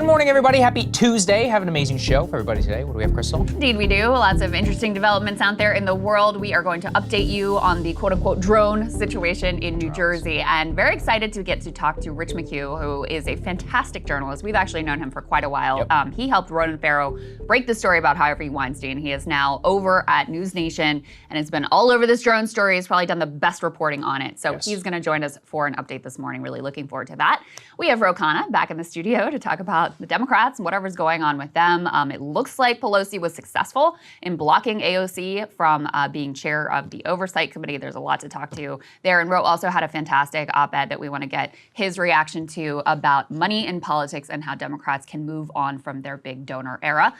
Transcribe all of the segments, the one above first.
Good morning, everybody. Happy Tuesday. Have an amazing show for everybody today. What do we have, Krystal? Indeed we do. Lots of interesting developments out there in the world. We are going to update you on the quote-unquote drone situation in New Jersey, and very excited to get to talk to Rich McHugh, who is a fantastic journalist. We've actually known him for quite a while. Yep. He helped Ronan Farrow break the story about Harvey Weinstein. He is now over at News Nation and has been all over this drone story. He's probably done the best reporting on it. So he's going to join us for an update this morning. Really looking forward to that. We have Ro Khanna back in the studio to talk about the Democrats and whatever's going on with them. It looks like Pelosi was successful in blocking AOC from being chair of the Oversight Committee. There's a lot to talk to there. And Ro also had a fantastic op-ed that we want to get his reaction to about money in politics and how Democrats can move on from their big donor era.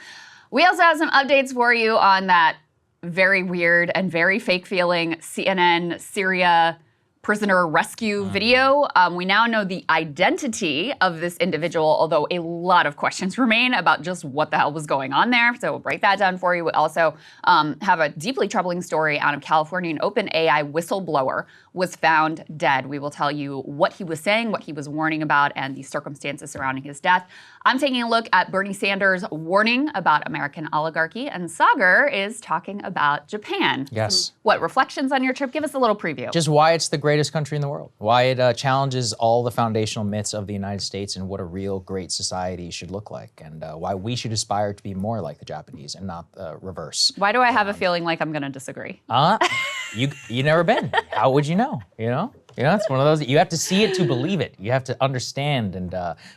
We also have some updates for you on that very weird and very fake feeling CNN Syria prisoner rescue video. We now know the identity of this individual, although a lot of questions remain about just what the hell was going on there. So we'll break that down for you. We also have a deeply troubling story out of California. An OpenAI whistleblower was found dead. We will tell you what he was saying, what he was warning about, and the circumstances surrounding his death. I'm taking a look at Bernie Sanders' warning about American oligarchy, and Saagar is talking about Japan. Yes. What, reflections on your trip? Give us a little preview. Just why it's the greatest country in the world, why it challenges all the foundational myths of the United States and what a real great society should look like, and why we should aspire to be more like the Japanese and not the reverse. Why do I have a feeling like I'm going to disagree? You never been. How would you know? It's one of those, you have to see it to believe it. You have to understand and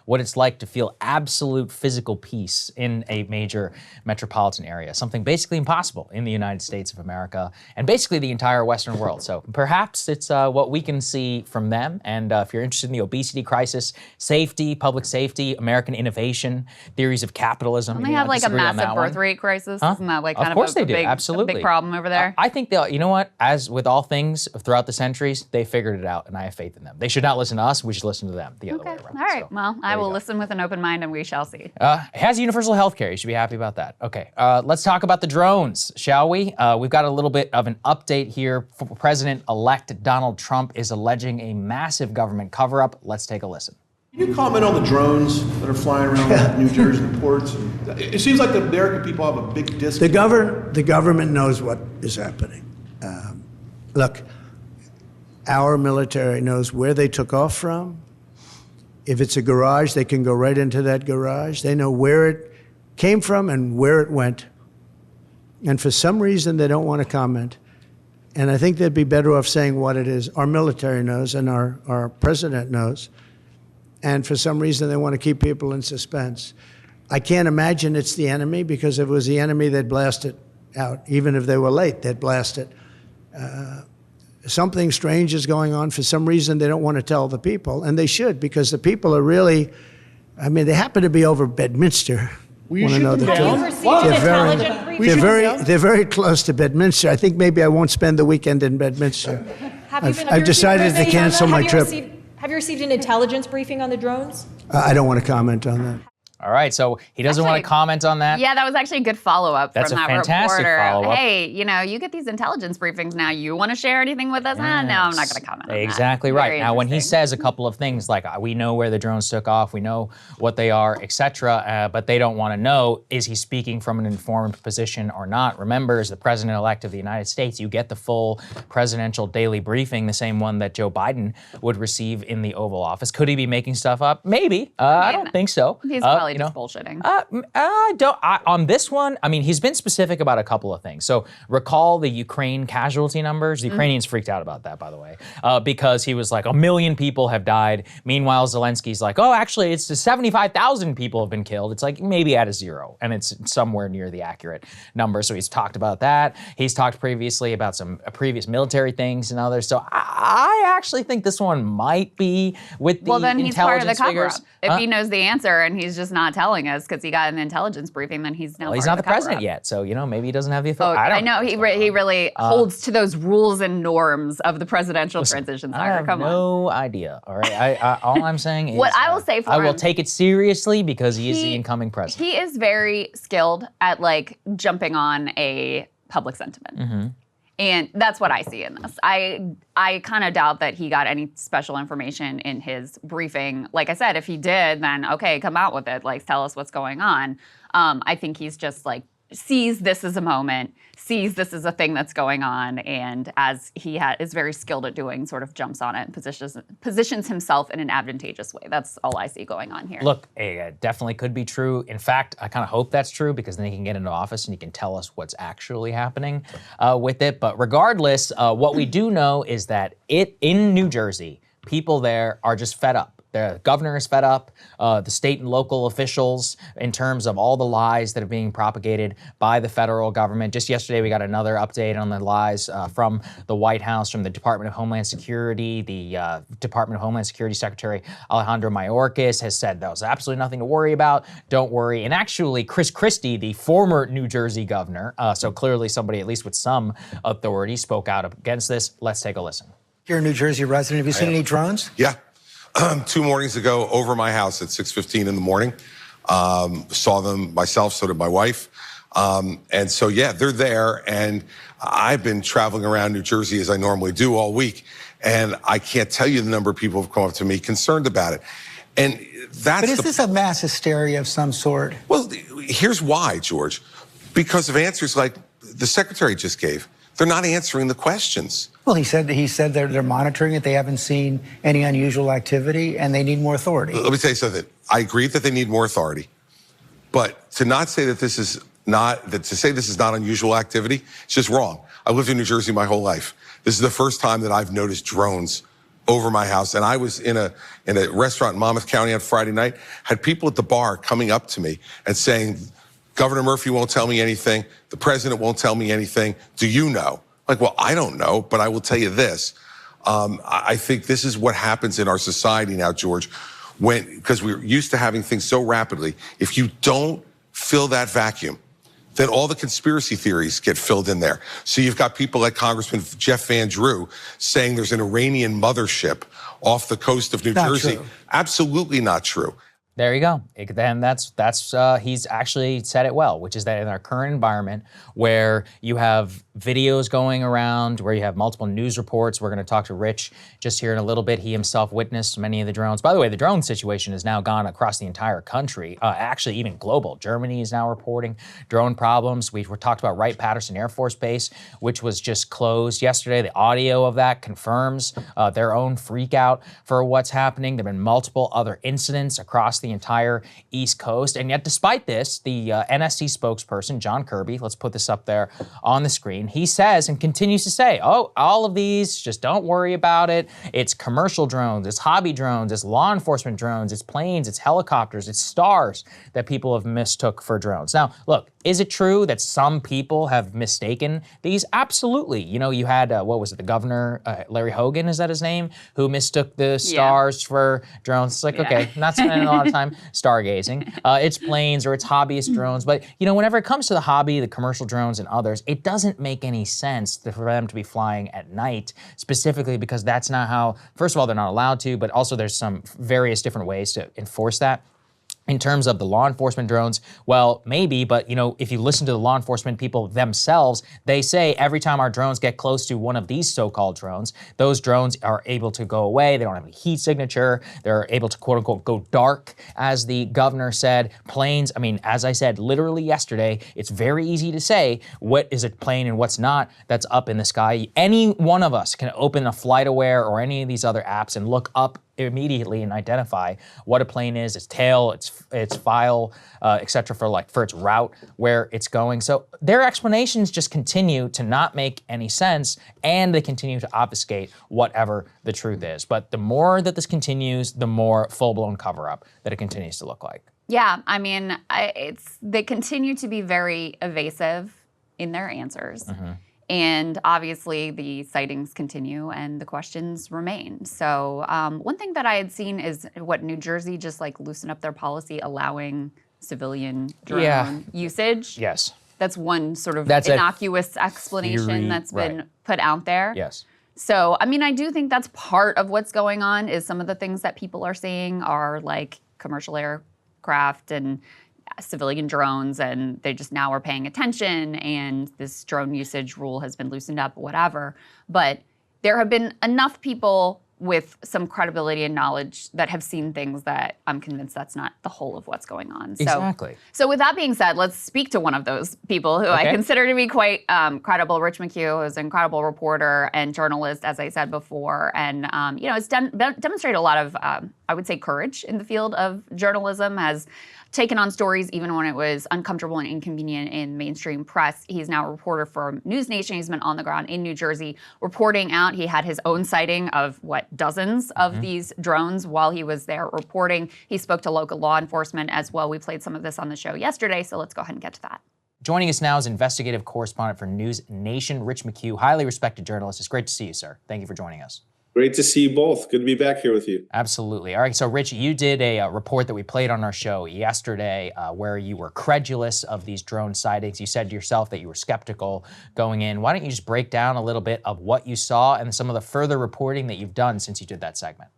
what it's like to feel absolute physical peace in a major metropolitan area. Something basically impossible in the United States of America and basically the entire Western world. So perhaps it's what we can see from them. And if you're interested in the obesity crisis, safety, public safety, American innovation, theories of capitalism. Don't they have like a massive birth rate crisis? Isn't that like kind of a big problem over there? I think they'll, you know what, as with all things throughout the centuries, they figured it out, and I have faith in them. They should not listen to us. We should listen to them the other way around. All right. So, well, I will listen with an open mind, and we shall see. It has universal health care. You should be happy about that. Okay. Let's talk about the drones, shall we? We've got a little bit of an update here. President-elect Donald Trump is alleging a massive government cover-up. Let's take a listen. Can you comment on the drones that are flying around New Jersey, the ports? It seems like the American people have a big disconnect. The government knows what is happening. Look, our military knows where they took off from. If it's a garage, they can go right into that garage. They know where it came from and where it went. And for some reason, they don't want to comment. And I think they'd be better off saying what it is. Our military knows and our president knows. And for some reason, they want to keep people in suspense. I can't imagine it's the enemy, because if it was the enemy, they'd blast it out. Even if they were late, they'd blast it. Something strange is going on. For some reason, they don't want to tell the people, and they should, because the people are really, I mean, they happen to be over Bedminster. You should know the they're very close to Bedminster. I think maybe I won't spend the weekend in Bedminster. I've decided to cancel my trip. Have you received an intelligence briefing on the drones? I don't want to comment on that. All right, so he doesn't want to comment on that? Yeah, that was actually a good follow-up from that reporter. That's a fantastic follow-up. Hey, you get these intelligence briefings now. You want to share anything with us? No, I'm not going to comment on that. Exactly right. Now, when he says a couple of things like, we know where the drones took off, we know what they are, etc., but they don't want to know, is he speaking from an informed position or not? Remember, as the president-elect of the United States, you get the full presidential daily briefing, the same one that Joe Biden would receive in the Oval Office. Could he be making stuff up? Maybe. I don't think so. He's probably just bullshitting. On this one, I mean, he's been specific about a couple of things. So recall the Ukraine casualty numbers. The Ukrainians freaked out about that, by the way, because he was like, 1 million people have died. Meanwhile, Zelensky's like, oh, actually, it's 75,000 people have been killed. It's like maybe at a zero, and it's somewhere near the accurate number. So he's talked about that. He's talked previously about some previous military things and others. So I actually think this one might be with the then he's part of the figures. cover-up. If he knows the answer and he's just not telling us because he got an intelligence briefing, then he's now he's part not of the president yet, so maybe he doesn't have the authority. I know he really holds to those rules and norms of the presidential transition. I have no idea. All right, all I'm saying is what I will say for I will take it seriously because he is the incoming president. He is very skilled at jumping on a public sentiment. And that's what I see in this. I kind of doubt that he got any special information in his briefing. Like I said, if he did, then okay, come out with it. Like, tell us what's going on. I think he's just like sees this as a moment, sees this as a thing that's going on, and as he is very skilled at doing, sort of jumps on it and positions himself in an advantageous way. That's all I see going on here. Look, it definitely could be true. In fact, I kind of hope that's true because then he can get into office and he can tell us what's actually happening with it. But regardless, what we do know is that in New Jersey, people there are just fed up. The governor is fed up, the state and local officials, in terms of all the lies that are being propagated by the federal government. Just yesterday, we got another update on the lies from the White House, from the Department of Homeland Security. The Department of Homeland Security Secretary Alejandro Mayorkas has said there was absolutely nothing to worry about. Don't worry. And actually, Chris Christie, the former New Jersey governor, so clearly somebody at least with some authority, spoke out against this. Let's take a listen. You're a New Jersey resident. Have you seen any drones? Yeah. 2 mornings ago, over my house at 6:15 in the morning. Saw them myself, so did my wife. And so, yeah, they're there. And I've been traveling around New Jersey as I normally do all week. And I can't tell you the number of people who've come up to me concerned about it. And that's But is this a mass hysteria of some sort? Well, here's why, George. Because of answers like the secretary just gave. They're not answering the questions. Well, he said they're monitoring it. They haven't seen any unusual activity, and they need more authority. Let me tell you something. I agree that they need more authority, but to not say that this is not unusual activity, it's just wrong. I lived in New Jersey my whole life. This is the first time that I've noticed drones over my house, and I was in a restaurant in Monmouth County on Friday night. Had people at the bar coming up to me and saying, Governor Murphy won't tell me anything. The president won't tell me anything. Do you know? Like, well, I don't know, but I will tell you this. I think this is what happens in our society now, George, because we're used to having things so rapidly. If you don't fill that vacuum, then all the conspiracy theories get filled in there. So you've got people like Congressman Jeff Van Drew saying there's an Iranian mothership off the coast of New Jersey. True. Absolutely not true. There you go. Then he's actually said it well, which is that in our current environment where you have videos going around, where you have multiple news reports, we're going to talk to Rich just here in a little bit. He himself witnessed many of the drones. By the way, the drone situation has now gone across the entire country, actually even global. Germany is now reporting drone problems. We were talked about Wright-Patterson Air Force Base, which was just closed yesterday. The audio of that confirms their own freak out for what's happening. There have been multiple other incidents across the entire East Coast. And yet, despite this, the NSC spokesperson, John Kirby, let's put this up there on the screen, he says and continues to say, oh, all of these, just don't worry about it. It's commercial drones, it's hobby drones, it's law enforcement drones, it's planes, it's helicopters, it's stars that people have mistook for drones. Now, look, is it true that some people have mistaken these? Absolutely. You know, you had, what was it, the governor, Larry Hogan, is that his name, who mistook the stars for drones. It's like, okay, not spending a lot of time stargazing. It's planes or it's hobbyist drones. But, you know, whenever it comes to the hobby, the commercial drones and others, it doesn't make any sense for them to be flying at night, specifically because that's not how, first of all, they're not allowed to, but also there's some various different ways to enforce that. In terms of the law enforcement drones, well, maybe, but you know, if you listen to the law enforcement people themselves, they say every time our drones get close to one of these so-called drones, those drones are able to go away. They don't have a heat signature. They're able to, quote unquote, go dark, as the governor said. Planes, I mean, as I said, literally yesterday, it's very easy to say what is a plane and what's not that's up in the sky. Any one of us can open a FlightAware or any of these other apps and look up immediately and identify what a plane is, its tail, its file, etc., for its route, where it's going. So their explanations just continue to not make any sense, and they continue to obfuscate whatever the truth is. But the more that this continues, the more full-blown cover-up that it continues to look like. Yeah, I mean, they continue to be very evasive in their answers. Mm-hmm. And obviously the sightings continue and the questions remain. So one thing that I had seen is what New Jersey just like loosened up their policy allowing civilian drone usage. Yes. That's one sort of innocuous explanation that's been put out there. Yes. So, I mean, I do think that's part of what's going on is some of the things that people are saying are like commercial aircraft and civilian drones, and they just now are paying attention, and this drone usage rule has been loosened up, whatever. But there have been enough people with some credibility and knowledge that have seen things that I'm convinced that's not the whole of what's going on. Exactly. So with that being said, let's speak to one of those people who I consider to be quite credible. Rich McHugh is an incredible reporter and journalist, as I said before, and has demonstrated a lot of, I would say, courage in the field of journalism, has taken on stories even when it was uncomfortable and inconvenient in mainstream press. He's now a reporter for News Nation. He's been on the ground in New Jersey reporting out. He had his own sighting of, dozens of these drones while he was there reporting. He spoke to local law enforcement as well. We played some of this on the show yesterday, so let's go ahead and get to that. Joining us now is investigative correspondent for News Nation, Rich McHugh, highly respected journalist. It's great to see you, sir. Thank you for joining us. Great to see you both. Good to be back here with you. Absolutely. All right, so Rich, you did a report that we played on our show yesterday where you were credulous of these drone sightings. You said yourself that you were skeptical going in. Why don't you just break down a little bit of what you saw and some of the further reporting that you've done since you did that segment?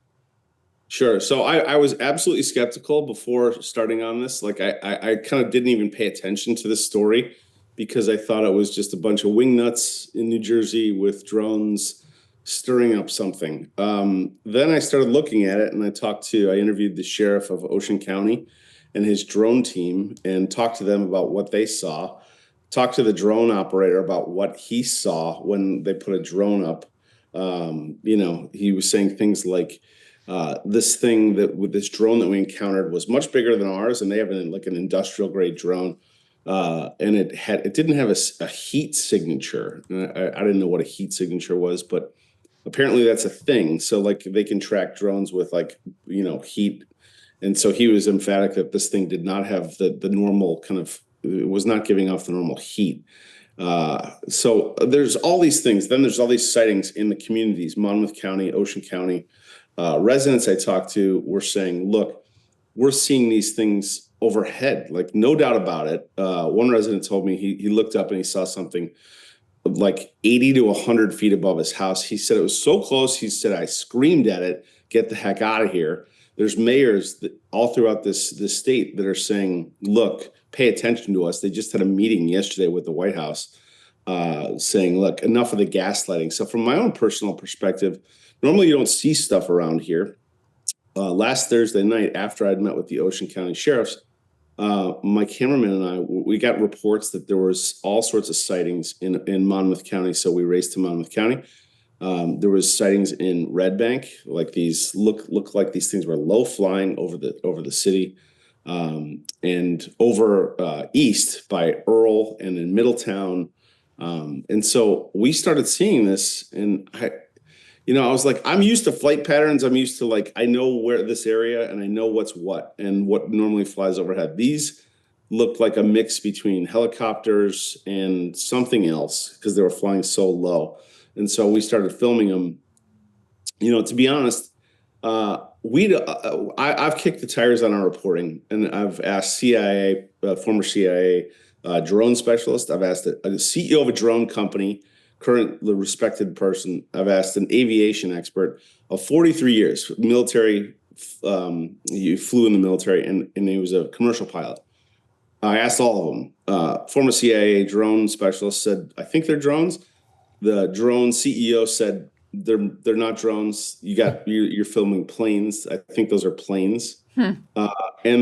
Sure. So I was absolutely skeptical before starting on this. Like I kind of didn't even pay attention to this story because I thought it was just a bunch of wingnuts in New Jersey with drones stirring up something. Then I started looking at it and I interviewed the sheriff of Ocean County and his drone team and talked to them about what they saw, talked to the drone operator about what he saw when they put a drone up. He was saying things like, this thing with this drone that we encountered was much bigger than ours, and they have an industrial grade drone. And it didn't have a heat signature. I didn't know what a heat signature was, but apparently that's a thing. So they can track drones with heat. And so he was emphatic that this thing did not have the normal it was not giving off the normal heat. So there's all these things. Then there's all these sightings in the communities, Monmouth County, Ocean County. Residents I talked to were saying, look, we're seeing these things overhead, no doubt about it. One resident told me he looked up and he saw something 80 to 100 feet above his house. He said it was so close. He said, I screamed at it, get the heck out of here. There's mayors all throughout this state that are saying, look, pay attention to us. They just had a meeting yesterday with the White House saying, look, enough of the gaslighting. So from my own personal perspective, normally you don't see stuff around here. Last Thursday night, after I'd met with the Ocean County sheriffs, my cameraman and we got reports that there was all sorts of sightings in Monmouth County. So we raced to Monmouth County. There was sightings in Red Bank, these look like these things were low flying over the city, and over east by Earl and in Middletown. And so we started seeing this, and I was like, I'm used to flight patterns. I'm used to I know where this area and I know what's what and what normally flies overhead. These looked like a mix between helicopters and something else because they were flying so low. And so we started filming them. To be honest, I've kicked the tires on our reporting, and I've asked former CIA drone specialist. I've asked a CEO of a drone company, currently respected person. I've asked an aviation expert of 43 years, military. He flew in the military, and he was a commercial pilot. I asked all of them. Former CIA drone specialist said, I think they're drones. The drone CEO said, they're not drones. You're filming planes. I think those are planes. And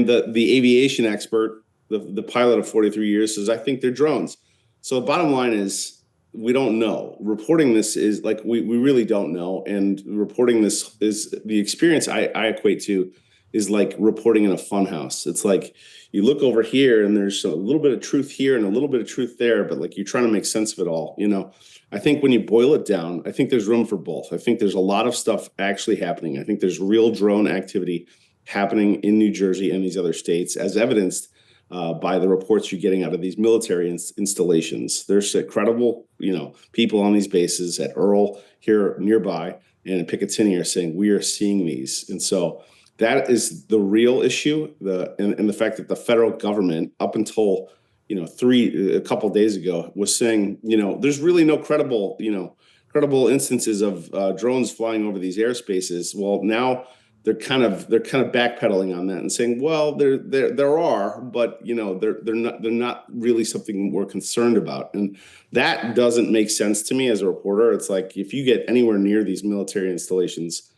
the aviation expert, the pilot of 43 years, says, I think they're drones. So the bottom line is, we don't know. Reporting this is we really don't know. And reporting this is the experience I equate to is like reporting in a funhouse. It's you look over here and there's a little bit of truth here and a little bit of truth there, but you're trying to make sense of it all. I think when you boil it down, I think there's room for both. I think there's a lot of stuff actually happening. I think there's real drone activity happening in New Jersey and these other states, as evidenced by the reports you're getting out of these military installations. There's credible, people on these bases at Earl here nearby and in Picatinny are saying we are seeing these. And so that is the real issue. And the fact that the federal government, up until a couple of days ago, was saying there's really no credible instances of drones flying over these airspaces. Well, now they're kind of backpedaling on that and saying, well, there are, but they're not really something we're concerned about. And that doesn't make sense to me as a reporter. It's like, if you get anywhere near these military installations,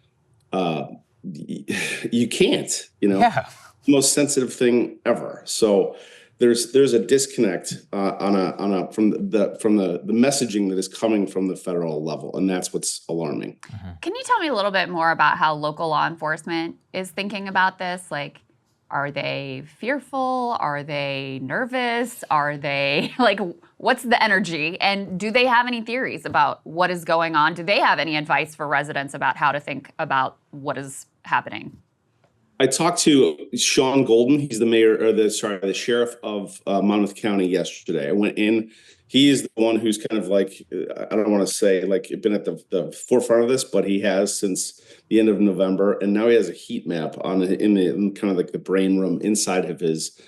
you can't, Yeah. most sensitive thing ever. So there's a disconnect from the messaging that is coming from the federal level, and that's what's alarming. Can you tell me a little bit more about how local law enforcement is thinking about this? Like, are they fearful? Are they nervous? Are they what's the energy? And do they have any theories about what is going on? Do they have any advice for residents about how to think about what is happening? I talked to Sean Golden. He's the sheriff of Monmouth County yesterday. I went in. He is the one who's kind of I don't want to say been at the forefront of this, but he has since the end of November. And now he has a heat map in kind of the brain room inside of his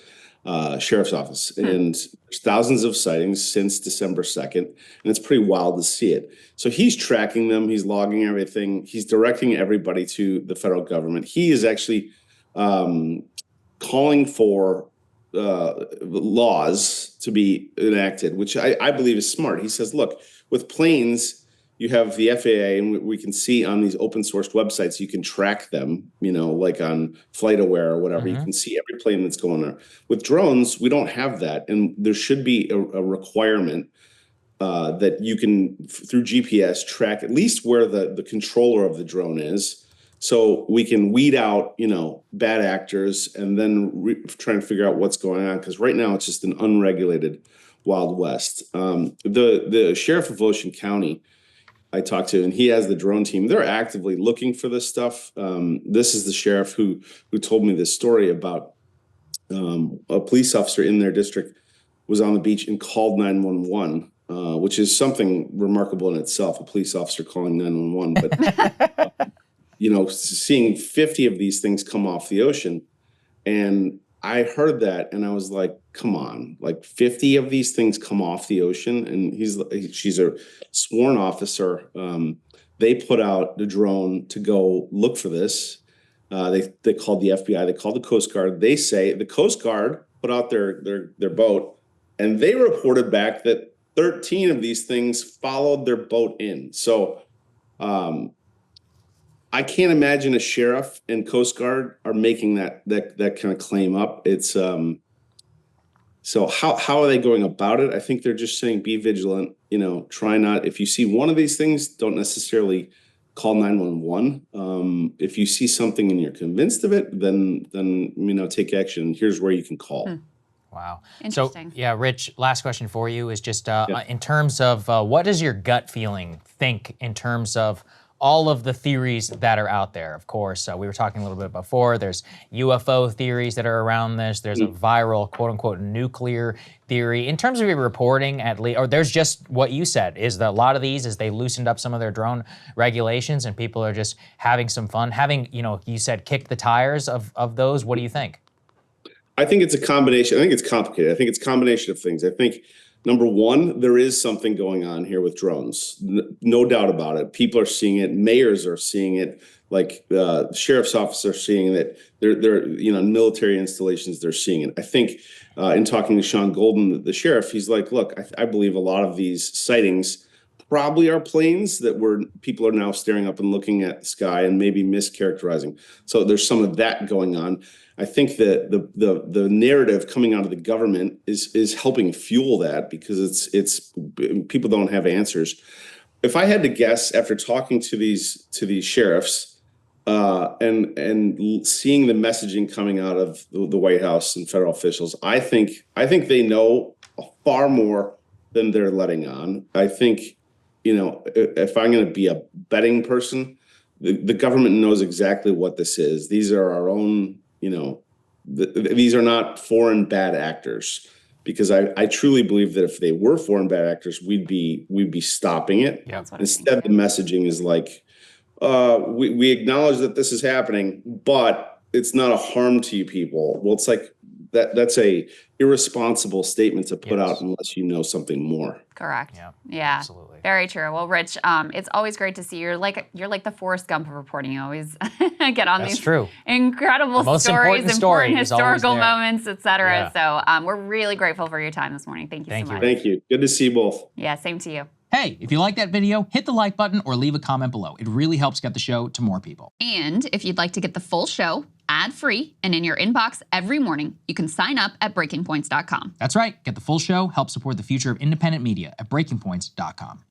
sheriff's office. And there's thousands of sightings since December 2nd. And it's pretty wild to see it. So he's tracking them. He's logging everything. He's directing everybody to the federal government. He is actually calling for laws to be enacted, which I believe is smart. He says, look, with planes, you have the FAA, and we can see on these open source websites, you can track them, like on FlightAware or whatever. You can see every plane that's going there. With drones, we don't have that. And there should be a requirement that you can, through GPS, track at least where the controller of the drone is, so we can weed out, bad actors and then try and figure out what's going on. Because right now it's just an unregulated Wild West. The sheriff of Ocean County I talked to, and he has the drone team. They're actively looking for this stuff. This is the sheriff who told me this story about a police officer in their district was on the beach and called 911. Which is something remarkable in itself, a police officer calling 911. But, seeing 50 of these things come off the ocean. And I heard that and I was like, come on, 50 of these things come off the ocean. And she's a sworn officer. They put out the drone to go look for this. They called the FBI, they called the Coast Guard. They say the Coast Guard put out their boat and they reported back that 13 of these things followed their boat in. So I can't imagine a sheriff and Coast Guard are making that kind of claim up. It's so how are they going about it? I think they're just saying be vigilant. Try not, if you see one of these things, don't necessarily call 911. If you see something and you're convinced of it, then take action. Here's where you can call. Wow. Interesting. So, yeah, Rich, last question for you is just in terms of what does your gut feeling think in terms of all of the theories that are out there? Of course, we were talking a little bit before, there's UFO theories that are around this. There's a viral, quote unquote, nuclear theory. In terms of your reporting, at least, or there's just what you said, is that a lot of these, as they loosened up some of their drone regulations and people are just having some fun, having, you said kick the tires of those. What do you think? I think it's a combination. I think it's complicated. I think it's a combination of things. I think, number one, there is something going on here with drones. No doubt about it. People are seeing it. Mayors are seeing it. Sheriff's office are seeing that. They're military installations, they're seeing it. I think in talking to Sean Golden, the sheriff, he's like, look, I believe a lot of these sightings probably are planes that people are now staring up and looking at the sky and maybe mischaracterizing. So there's some of that going on. I think that the narrative coming out of the government is helping fuel that because it's people don't have answers. If I had to guess, after talking to these sheriffs and seeing the messaging coming out of the White House and federal officials, I think they know far more than they're letting on. I think, if I'm going to be a betting person, the government knows exactly what this is. These are our own. These are not foreign bad actors, because I truly believe that if they were foreign bad actors, we'd be stopping it. Yeah. Instead, the messaging is we acknowledge that this is happening, but it's not a harm to you people. Well, it's like, that's a irresponsible statement to put out unless you know something more. Correct. Yeah, Yeah. absolutely. Very true. Well, Rich, it's always great to see you. You're like the Forrest Gump of reporting. You always get on That's these true. incredible The most stories, important story is always historical there. moments, etc. Yeah. So we're really grateful for your time this morning. Thank you so much. Thank you. Good to see you both. Yeah, same to you. Hey, if you like that video, hit the like button or leave a comment below. It really helps get the show to more people. And if you'd like to get the full show ad-free and in your inbox every morning, you can sign up at breakingpoints.com. That's right. Get the full show, help support the future of independent media at breakingpoints.com.